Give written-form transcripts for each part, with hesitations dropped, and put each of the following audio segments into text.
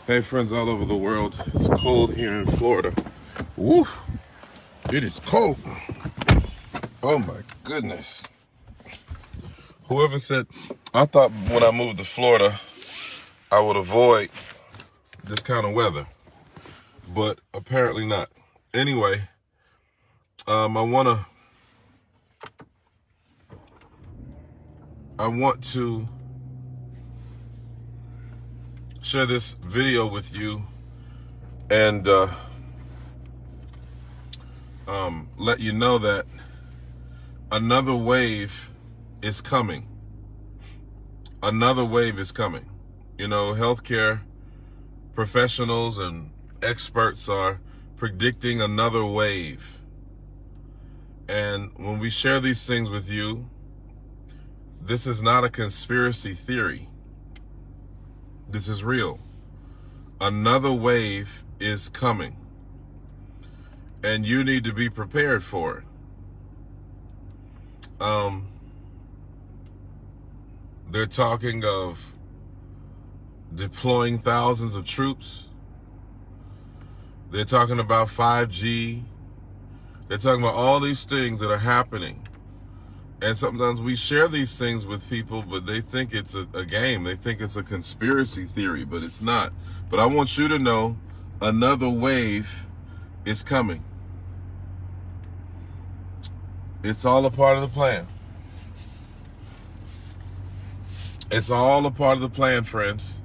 Hey friends all over the world, it's cold here in Florida. Woo! It is cold. Oh my goodness. Whoever said, I thought when I moved to Florida, I would avoid this kind of weather, but apparently not. Anyway, I want to share this video with you and let you know that another wave is coming. Another wave is coming. You know, healthcare professionals and experts are predicting another wave. And when we share these things with you, this is not a conspiracy theory. This is real. Another wave is coming. And you need to be prepared for it. They're talking of deploying thousands of troops. They're talking about 5G. They're talking about all these things that are happening. And sometimes we share these things with people, but they think it's a game. They think it's a conspiracy theory, but it's not. But I want you to know another wave is coming. It's all a part of the plan. It's all a part of the plan, friends.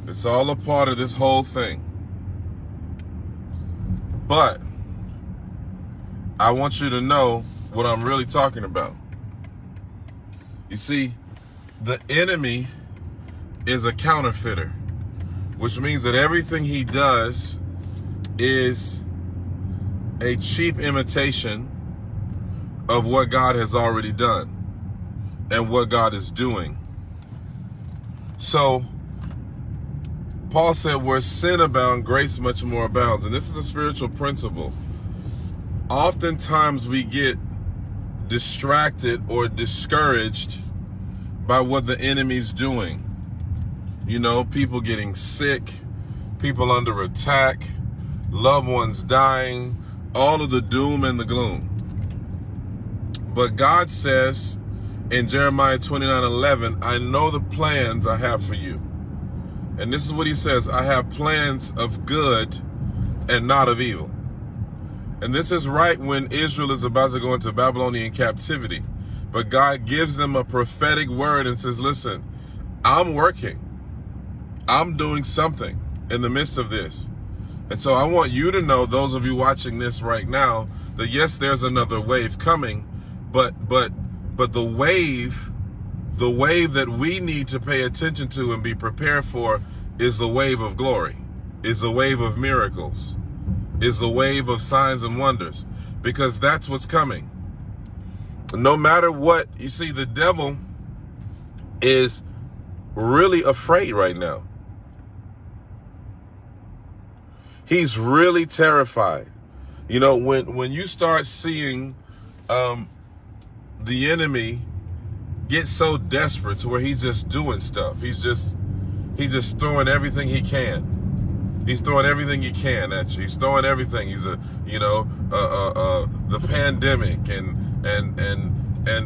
It's all a part of this whole thing. But I want you to know what I'm really talking about. You see, the enemy is a counterfeiter, which means that everything he does is a cheap imitation of what God has already done and what God is doing. So Paul said, where sin abounds, grace much more abounds. And this is a spiritual principle. Oftentimes we get distracted or discouraged by what the enemy's doing. You know, people getting sick, people under attack, loved ones dying, all of the doom and the gloom. But God says in Jeremiah 29:11, I know the plans I have for you. And this is what he says, I have plans of good and not of evil. And this is right when Israel is about to go into Babylonian captivity. But God gives them a prophetic word and says, listen, I'm working. I'm doing something in the midst of this. And so I want you to know, those of you watching this right now, that yes, there's another wave coming, but the wave that we need to pay attention to and be prepared for is the wave of glory, is the wave of miracles, is the wave of signs and wonders, because that's what's coming. No matter what, you see, the devil is really afraid right now. He's really terrified. You know, when you start seeing the enemy get so desperate to where he's just doing stuff. He's just throwing everything he can. He's throwing everything he can at you. He's throwing everything. He's the pandemic and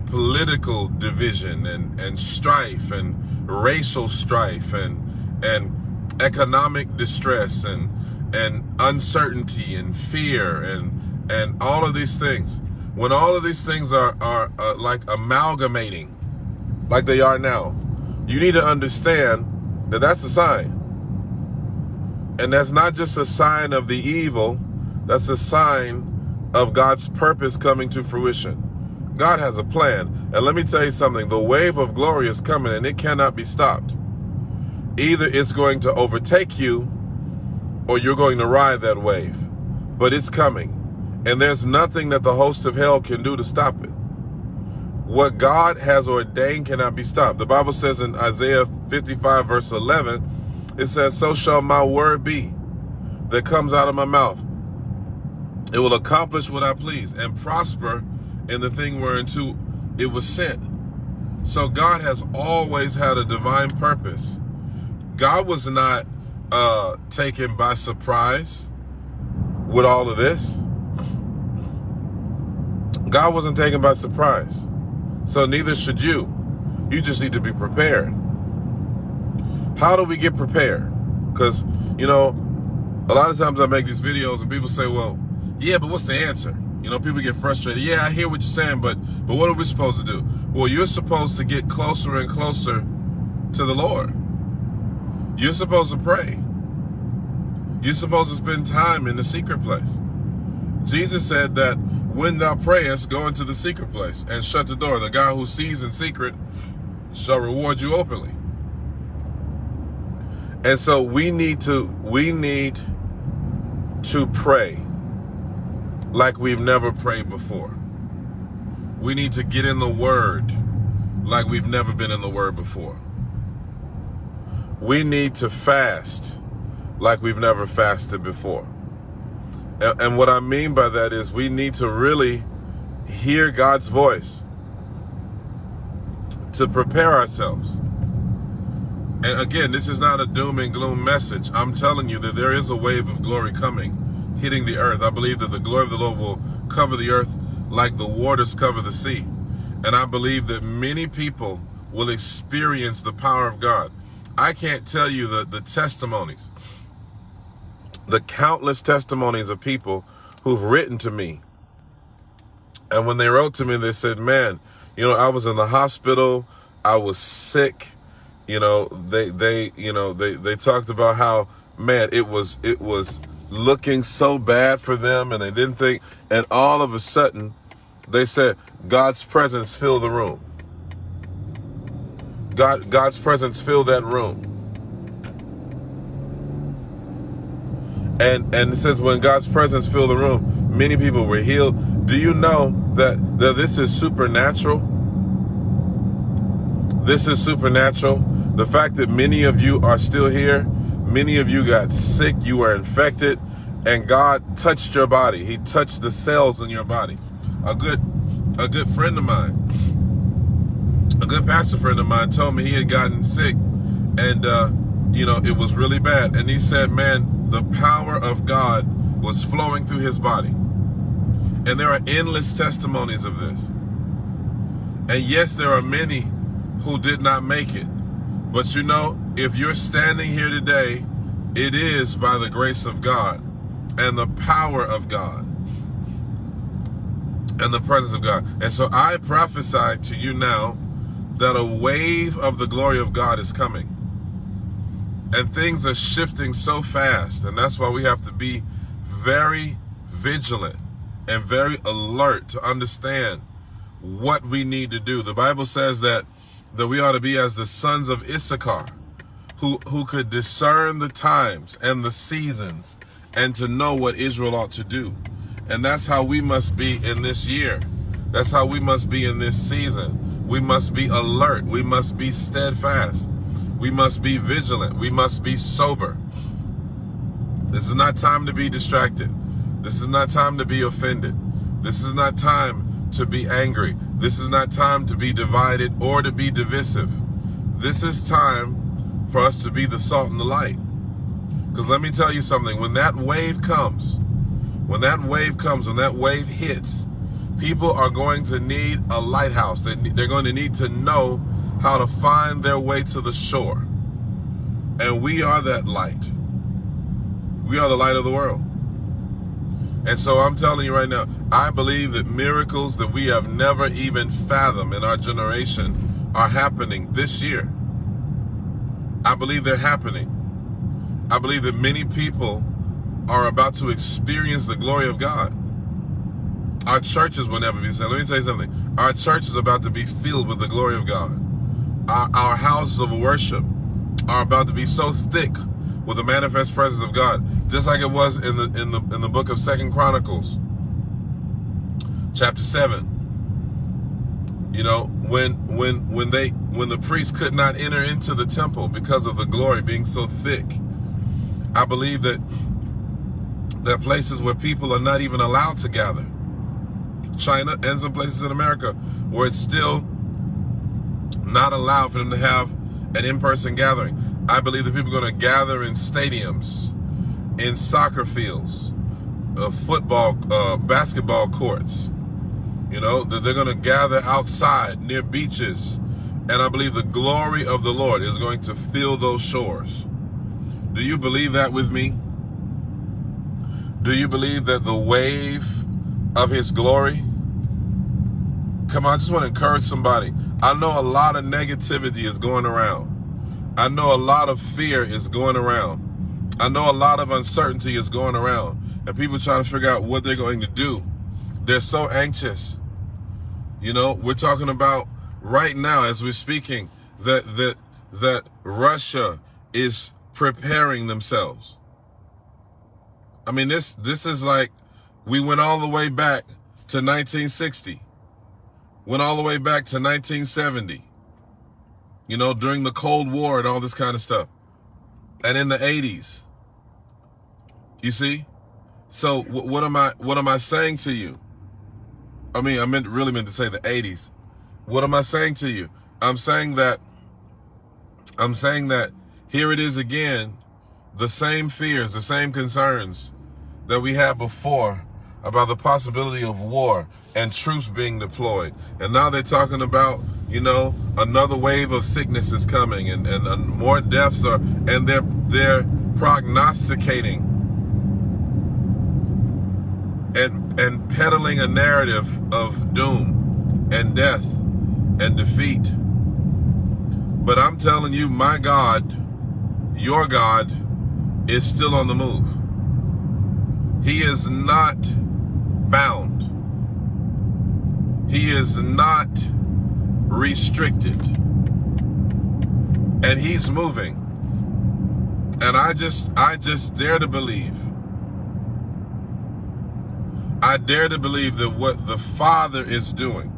political division and strife and racial strife and economic distress and uncertainty and fear and all of these things. When all of these things are like amalgamating, like they are now, you need to understand that that's a sign. And that's not just a sign of the evil, that's a sign of God's purpose coming to fruition. God has a plan. And let me tell you something, the wave of glory is coming and it cannot be stopped. Either it's going to overtake you or you're going to ride that wave. But it's coming. And there's nothing that the host of hell can do to stop it. What God has ordained cannot be stopped. The Bible says in Isaiah 55 verse 11, it says, so shall my word be that comes out of my mouth. It will accomplish what I please and prosper in the thing whereunto it was sent. So God has always had a divine purpose. God was not taken by surprise with all of this. God wasn't taken by surprise. So neither should you. You just need to be prepared. How do we get prepared? Because, you know, a lot of times I make these videos and people say, well, yeah, but what's the answer? You know, people get frustrated. Yeah, I hear what you're saying, but what are we supposed to do? Well, you're supposed to get closer and closer to the Lord. You're supposed to pray. You're supposed to spend time in the secret place. Jesus said that when thou prayest, go into the secret place and shut the door. The God who sees in secret shall reward you openly. And so we need to pray like we've never prayed before. We need to get in the Word like we've never been in the Word before. We need to fast like we've never fasted before. And what I mean by that is we need to really hear God's voice to prepare ourselves. And again, this is not a doom and gloom message. I'm telling you that there is a wave of glory coming, hitting the earth. I believe that the glory of the Lord will cover the earth like the waters cover the sea. And I believe that many people will experience the power of God. I can't tell you the testimonies, the countless testimonies of people who've written to me. And when they wrote to me, they said, man, you know, I was in the hospital, I was sick. You know, they talked about how, man, it was looking so bad for them, and they didn't think, and all of a sudden they said, God's presence filled the room. God's presence filled that room. And it says when God's presence filled the room, many people were healed. Do you know that this is supernatural? This is supernatural. The fact that many of you are still here, many of you got sick, you were infected, and God touched your body. He touched the cells in your body. A good friend of mine, a good pastor friend of mine told me he had gotten sick, and you know, it was really bad. And he said, man, the power of God was flowing through his body. And there are endless testimonies of this. And yes, there are many who did not make it. But you know, if you're standing here today, it is by the grace of God and the power of God and the presence of God. And so I prophesy to you now that a wave of the glory of God is coming. And things are shifting so fast. And that's why we have to be very vigilant and very alert to understand what we need to do. The Bible says that we ought to be as the sons of Issachar, who could discern the times and the seasons and to know what Israel ought to do. And that's how we must be in this year. That's how we must be in this season. We must be alert. We must be steadfast. We must be vigilant. We must be sober. This is not time to be distracted. This is not time to be offended. This is not time to be angry. This is not time to be divided or to be divisive. This is time for us to be the salt and the light. Because let me tell you something, when that wave comes, when that wave hits, people are going to need a lighthouse. They're going to need to know how to find their way to the shore. And we are that light. We are the light of the world. And so I'm telling you right now, I believe that miracles that we have never even fathomed in our generation are happening this year. I believe they're happening. I believe that many people are about to experience the glory of God. Our churches will never be the same. Let me tell you something. Our church is about to be filled with the glory of God. Our houses of worship are about to be so thick with the manifest presence of God, just like it was in the book of 2 Chronicles, chapter 7. You know, when the priests could not enter into the temple because of the glory being so thick. I believe that there are places where people are not even allowed to gather. China and some places in America where it's still not allowed for them to have an in-person gathering. I believe that people are going to gather in stadiums, in soccer fields, football, basketball courts. You know, that they're going to gather outside near beaches. And I believe the glory of the Lord is going to fill those shores. Do you believe that with me? Do you believe that the wave of his glory? Come on, I just want to encourage somebody. I know a lot of negativity is going around. I know a lot of fear is going around. I know a lot of uncertainty is going around. And people trying to figure out what they're going to do. They're so anxious. You know, we're talking about right now as we're speaking that Russia is preparing themselves. I mean, this is like, we went all the way back to 1960. Went all the way back to 1970. You know, during the Cold War and all this kind of stuff. And in the 80s. You see? So what am I saying to you? I mean, really meant to say the 80s. What am I saying to you? I'm saying that here it is again, the same fears, the same concerns that we had before about the possibility of war and troops being deployed. And now they're talking about, you know, another wave of sickness is coming and more deaths are, and they're prognosticating and peddling a narrative of doom and death and defeat. But I'm telling you, my God, your God, is still on the move. He is not bound. He is not restricted. And he's moving. And I just dare to believe. I dare to believe that what the Father is doing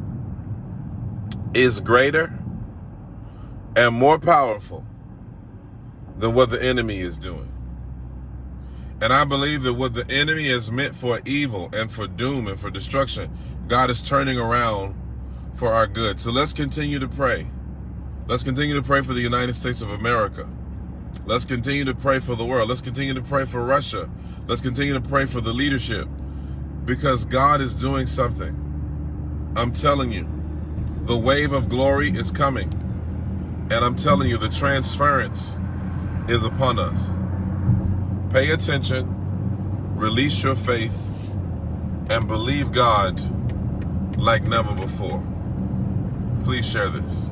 is greater and more powerful than what the enemy is doing. And I believe that what the enemy is meant for evil and for doom and for destruction, God is turning around for our good. So let's continue to pray. Let's continue to pray for the United States of America. Let's continue to pray for the world. Let's continue to pray for Russia. Let's continue to pray for the leadership, because God is doing something. I'm telling you, the wave of glory is coming. And I'm telling you, the transference is upon us. Pay attention, release your faith, and believe God like never before. Please share this.